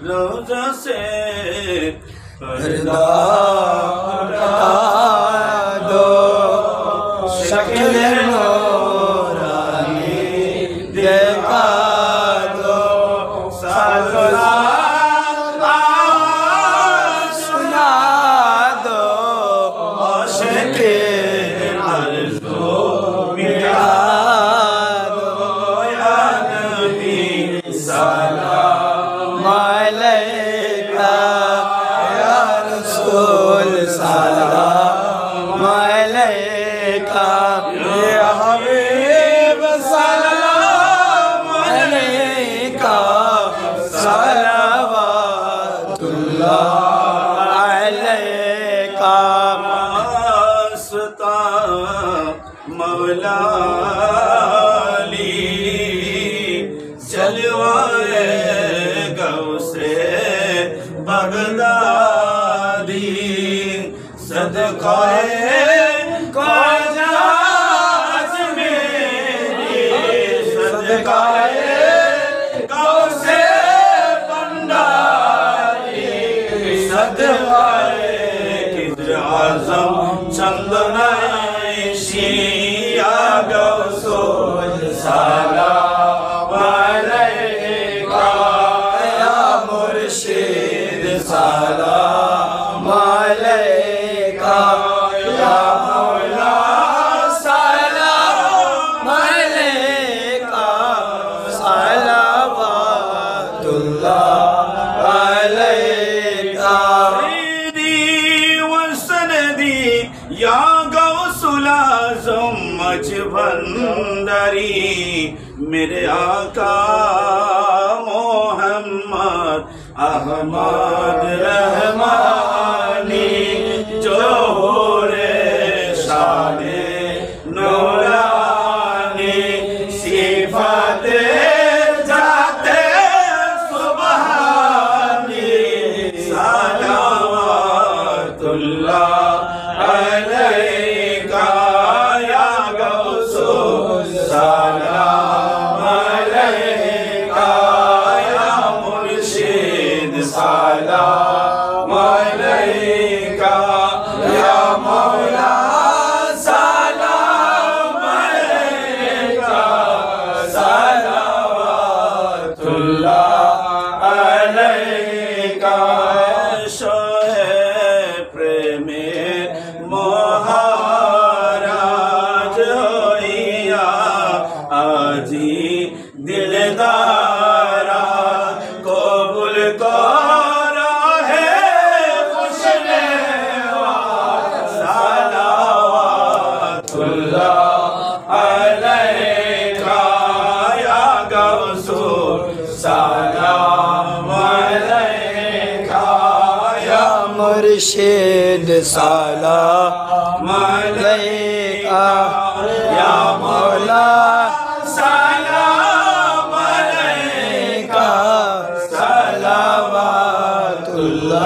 रोजा से पर्दा दो शक्ल नूरानी देखा दो सागरा सुना दो आशिक़े अर्ज़ो मिटा दो या नबी सलाम अलैका या रसूल सलाम अलैका या हबीब सलाम अलैका सलवातुल्लाह अलैका मस्ता मौला जलवाए गौसे बगदादी सदकाए ख्वाजा अजमेरी सदकाए गौसे भंडारी सदकाए किद्र आज़म चंदनाइशी या गौसुल सलाम सलाम अलैका या मौला सलाम अलैका सलवातुल्लाह अलैका सय्यदी व सनदी या गौसुल आज़म मजबंदरी मेरे आका मोहम्मद अहमद रहमानी जो हो रे शाने नूरानी सिफाते जाते सुबहानी सलावतुल्लाह अलैका या गौसुल सलाम अलैका या मुर्शिद सलाम अलैका या मौला सलाम अलैका सलवातुल्लाह अलैका शोहे प्रेमे महाराज होइया आजी दिलदारा कबूल करो है खुशनेवा सलावतुल्लाह अलैका या गौसुल सलाम अलैका या मुर्शिद सलाम अलैका या मौला सलाम अलैका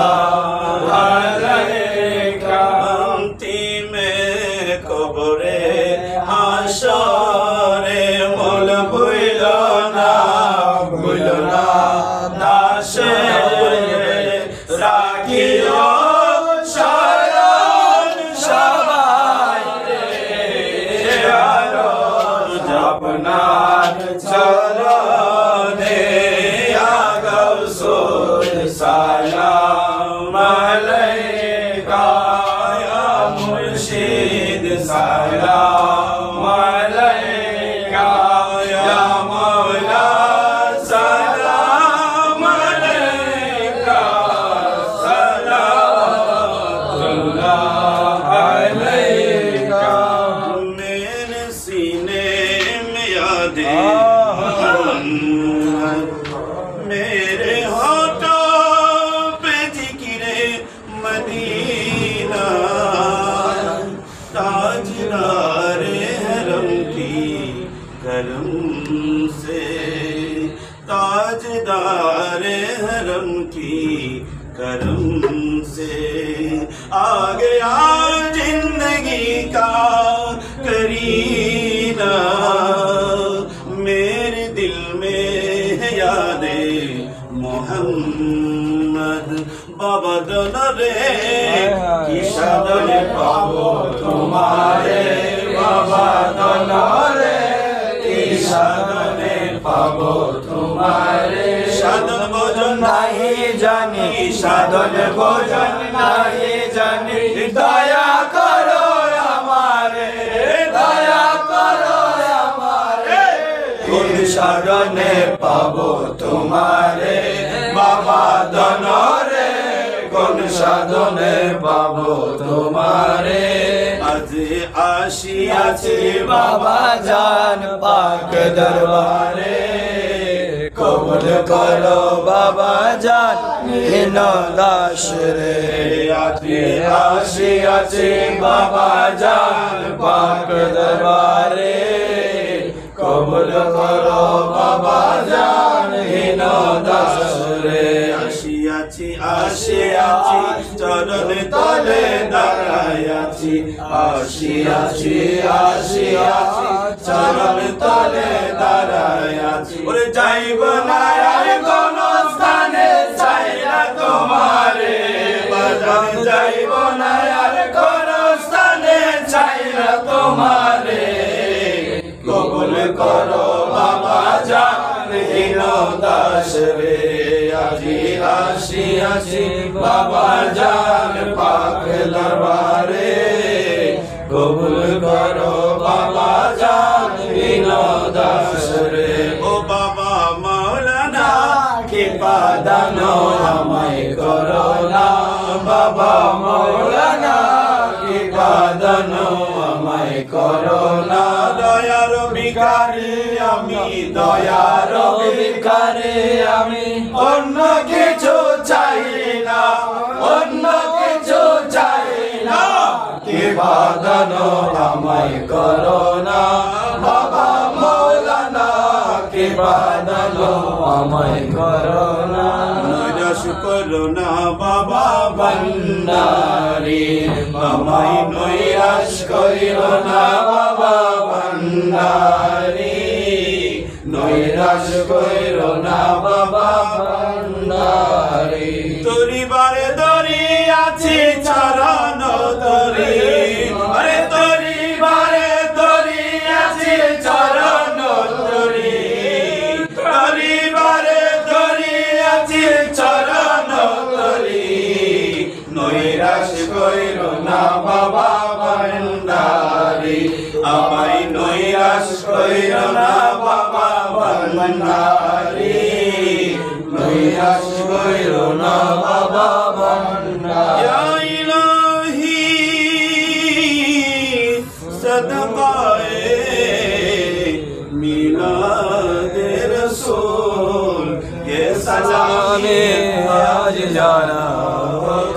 सलवातुल्लाह अलैका अंतिम कब्रे हाशरे मोल भुलना दाशे राखियो शरण सबाई अपना चलो दे या गौसुल सलाम अलैका या मुर्शिद सलाम अलैका या मौला सलाम अलैका सलावतुल्लाह अलैका मेरे सीने में या यादे मेरे होठों पे जिक्रे मदीना ताजदार हरम की करम से ताजदार हरम की करम से आ गया जिंदगी का करीना मेरे दिल में है यादे मोहम्मद बाबा दनरे की साधने पाबो तुम्हारे बाबा दनरे की साधने पाबो तुम्हारे साधन भोजन नहीं जानी साधन भोजन नहीं जानी दया करो हमारे दया करो हमारे गुण साधने पाबो तुम्हारे बाबा दनरे गुण साधने पाबो तुम्हारे आज आशियाছি बाबा जान पाक दरबारे कबूल करो बाबा जान हीन दास रे आशियाছি बाबा जान पाक दरबारे कबूल करो बाबा जान हीन दास रे आशियाছি চরণ তলে দাঁড়াইয়াছি আশিয়াছি চরণ তলে দাঁড়াইয়াছি ওরে যাইব না আর কোন স্থানে চাইলা তোমারে বাজান যাইব না আর কোন স্থানে চাইলা তোমারে কবুল করো বাবা জান হীন দাস রে আজি আশিয়াছি বাবা জান পাক দরবারে কবুল করো বাবা জান হীন দাস রে ও বাবা মাওলানা কৃপা দান আমায় করো না বাবা মাওলানা কৃপা দান আমায় করো না দয়ার ভিখারি আমি দয়ার ভিখারি আমি অন্য কিছু চাই না অন্য কিছু চাই না কৃপা দান আমায় করো না বাবা মাওলানা কৃপা দান আমায় করো না নৈরাশ করো না বাবা ভান্ডারী আমায় নৈরাশ করিও না বাবা ভান্ডারী নৈরাশ করিও না বাবা ভান্ডারী তোরি বারে দরি আছি চরণ তরি আরে তোরি বারে দরি আছি চরণ তরি তোরি বারে দরি আছি চরণ তরি নৈরাশ করিও না বাবা ভান্ডারী আমায় নৈরাশ করিও না বাবা ভান্ডারী নৈরাশ করিও না বাবা ভান্ডারী ইয়া ইলাহি সদকায়ে মিলাদে রাসূল ये सलामे आज जाना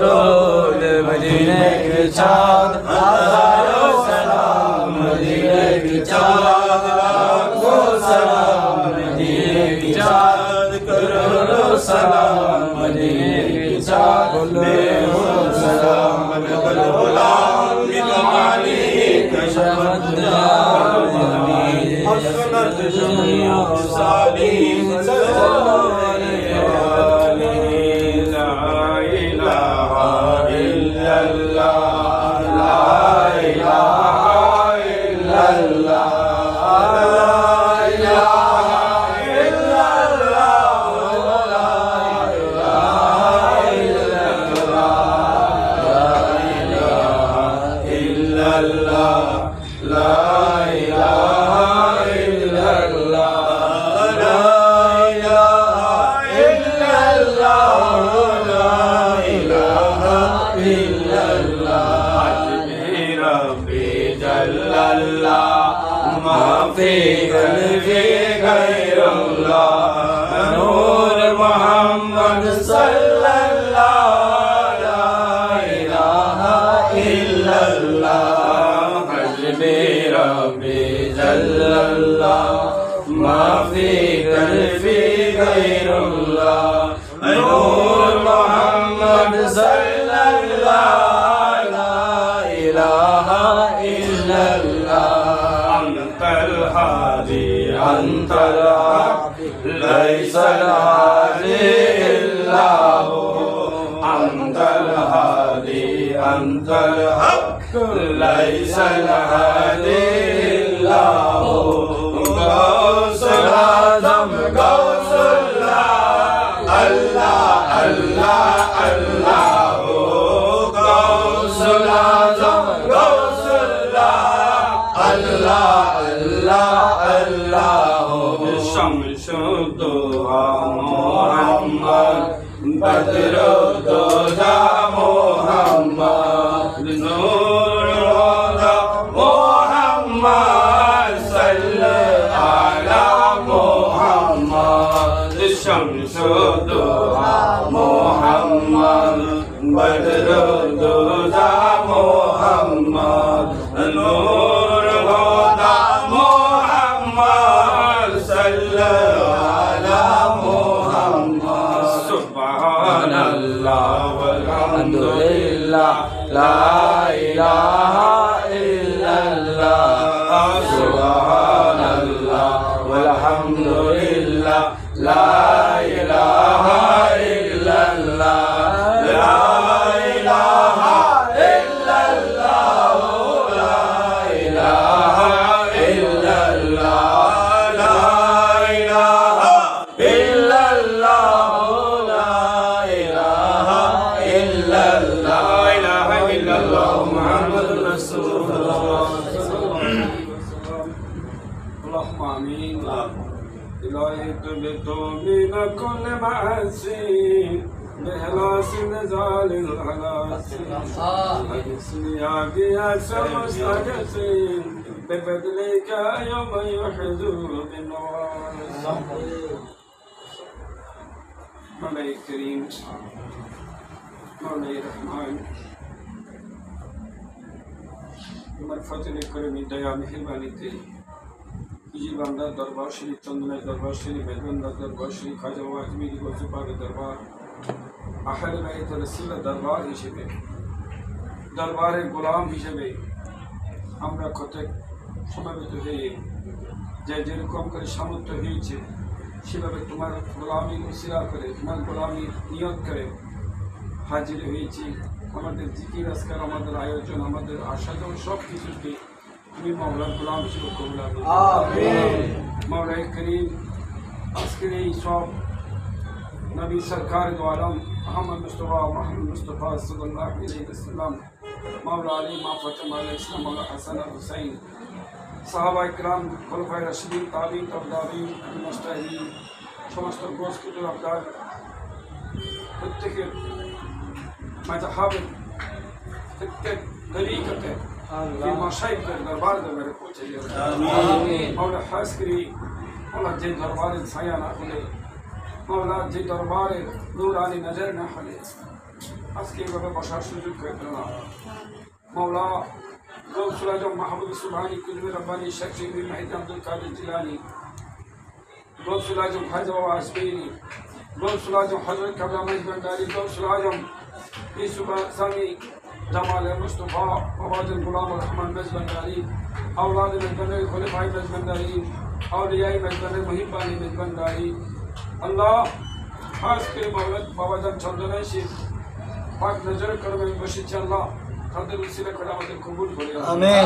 रोज मदीने के चाँद हजारों सलाम मदीने के चाँद लाखों सलाम मदीने के चाँद करोड़ों सलाम मदीने के चाँद बेहों सलाम नकल गुलाम बिकमाली कशमत हसनत जमिया सालीम भी गैरुल्लाह नूर मोहम्मद सल्लल्लाहु ला इलाहा इल्लल्लाह हस्बी रब्बी जल्लल्लाह माफी कल्बी गैरुल्लाह नूर मोहम्मद सल्लल्लाहु ला इलाहा इल्लल्लाह अंतल हादी अंतल लैस हादी इल्ला हु अंतल हादी अंतल हक लैस हादी इल्ला हु गौसुल आज़म गौसुल्लाह अल्लाह अल्लाह अल्लाह हो गौसुल आज़म गौसुल्लाह अल्लाह अल्लाह अल्लाह हो शमशुद्दोहा मोहम्मद बदरुद्दोजा मोहम्मद नूरुल्हुदा मोहम्मद सल्लल्लाहु अला मोहम्मद शमशुद्दोहा मोहम्मद बदरुद्दोजा मोहम्मद नूरुल्हुदा मोहम्मद सल्लल्लाहु अला मोहम्मद सुब्हानल्लाह वल्हम्दुलिल्लाह ला इलाहा इल्लल्लाह सुब्हानल्लाह वल्हम्दुलिल्लाह ला इलाहा इल्लल्लाह ला इलाहा इल्लल्लाह ला इलाहा इल्लल्लाह ला इलाहा इल्लल्लाह ला इलाहा इल्लल्लाह ला इलाहा इल्लल्लाह मुहम्मदुर रसूलुल्लाह अल्लाहुम्मा आमीन इलाही तुबितु मिन कुल्लि मअसीन بإخلاص نزال الخلاصين أجسني عافية مستقسين بفضلك يوم يحضر بالنوار مولاي كريم مولاي رحمن তোমার ফজলে করমি দয়া মেহেরবানিতে কিজি বাংলার দরবার শরীফ চন্দনের দরবার শরীফ মেহমানদার দরবার শরীফ খাজা আজমিরি গৌসে পাকের দরবার আহলে বাইত রাসূলের দরবার হিসেবে দরবারের গোলাম হিসেবে আমরা কত সমাবেত হয়ে যে যেরকম করে সামর্থ্য হয়েছে সেভাবে তোমার গোলামি উসিলা করে তোমার গোলামি নিয়ত করে হাজির হয়েছি আমাদের জিকির আজকার আমাদের আয়োজন আমাদের আশা সব কিছুকে তুমি মাওলার গোলাম হিসেবে কবুল আমিন মাওলাই করিম আজকের এই সব नबी सरकार दो आलम मोहम्मद मुस्तफ़ा सल्लल्लाहु अलैहि वसल्लम मौला अली मा फातिमा अलैहिस्सलाम मौला हसन हुसैन साहबा इकराम खुलफाए राशिदीन ताबीन ताबीन मुस्ताहिदीन समस्त गोस्कुल अब्दाल प्रत्येक मजहबेर प्रत्येक तरीक़ते के मशाइखের दरबार दरबारे पहुँचे आमीन मौला खास करी मौला जे दरबारे ছায়া না হলে मौला जी दरबारे नूरानी नजर न हले आज के बाबा बसार सुजुग करते ना मौला गौसुल आज़म महबूब सुभानी कुतुब रब्बानी शेख शिबली महिद अब्दुल कादिर जिलानी गौसुल आज़म ख्वाजा आज़मीरी गौसुल आज़म हज़रत कबला मजबंदारी गौसुल आज़म यूसुफ सानी जमाल मुस्तफ़ा अवाजन गुलाम रहमान मजबंदारी औलाद मजबंदारी खुलफाए मजबंदारी औलियाए मजबंदारी मुहिब्बानी मजबंदारी अल्लाह खास के मौलत बाबा जान चंदना से पाक नजर करवे बসেছে আল্লাহ তাদের উসিলা করে আমাদের কবুল করে আমিন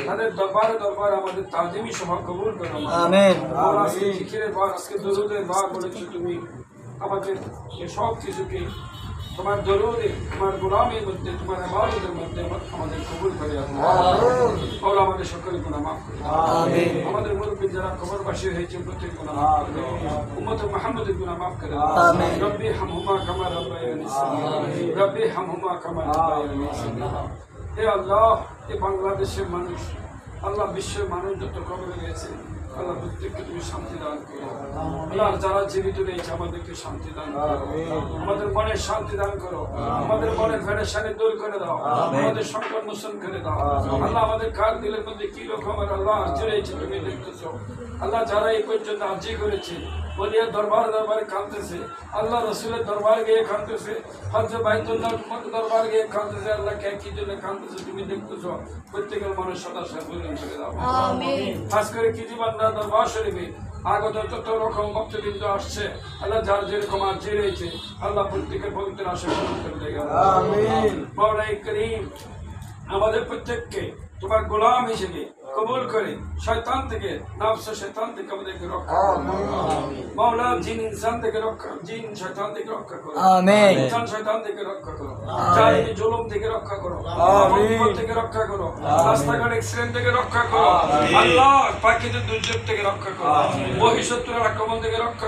তাদের দরবার আমাদের তাজিমি সভা কবুল করে আমিন আল্লাহ জিকিরের বার আজকে দরুদের বার বলেছো তুমি আমাদের এই সব কিছুকে তোমার দরুদে তোমার গোলামের মধ্যে তোমার ইবাদতের মধ্যে আমাদের কবুল করে আল্লাহ আল্লাহ আমাদের সকলের গুনাহ maaf করে আমিন আমাদের মুরব্বি যারা কবরবাসী হয়েছে প্রত্যেক গুনাহ maaf করে উম্মত মুহাম্মাদের গুনাহ maaf করে আমিন রব্বি হামহুমা কামা রাব্বায়ানি সগীরা রব্বি হামহুমা কামা রাব্বায়ানি সগীরা হে আল্লাহ এই বাংলাদেশের মানুষ আল্লাহ বিশ্বের মানুষ যত কবরে গেছে আল্লাহ প্রত্যেককে তুমি শান্তি দান করো আল্লাহ যারা জীবিত রয়েছে আমাদেরকে শান্তি দান করো আমাদের মনের শান্তি দান করো আমাদের মনের ফেরেশানি দূর করে দাও আমাদের সংকট মোচন করে দাও আল্লাহ আমাদের কার দিলের মধ্যে কি রকমের আল্লাহ আর্জি রয়েছে তুমি দেখতেছো আল্লাহ যারা এই পর্যন্ত আর্জি করেছে বলিয়া দরবারে কাঁদতেছে আল্লাহ রসুলের দরবার গিয়ে কাঁদতেছে হযরত বাইতুল্লাহ দরবার গিয়ে কাঁদতেছে আল্লাহ কে কি জন্য কাঁদতেছে তুমি দেখতেছো প্রত্যেকের মানুষ সদা সর্বজন করে দাও আমিন খাস করে কি জীবনরা দরবার শরীফে আগত তত রকম ভক্তবৃন্দ আসছে আল্লাহ যার যেরকম আর্জি রয়েছে আল্লাহ প্রত্যেকের পবিত্র আশীর্বাদ করে দেয় আমিন মাওলাই করিম আমাদের প্রত্যেককে তোমার গোলাম হিসেবে কবুল করে শয়তান থেকে নফস শয়তান থেকে আমাদেরকে রক্ষা করো মাওলা জিন ইনসান থেকে রক্ষা জিন শয়তান থেকে রক্ষা করো আমিন ইনসান শয়তান থেকে রক্ষা করো জালিম জুলুম থেকে রক্ষা করো আমিন থেকে রক্ষা করো রাস্তাঘাট অ্যাক্সিডেন্ট থেকে রক্ষা করো আল্লাহ প্রাকৃতিক দুর্যোগ থেকে রক্ষা করো বহিঃশত্রুর আক্রমণ থেকে রক্ষা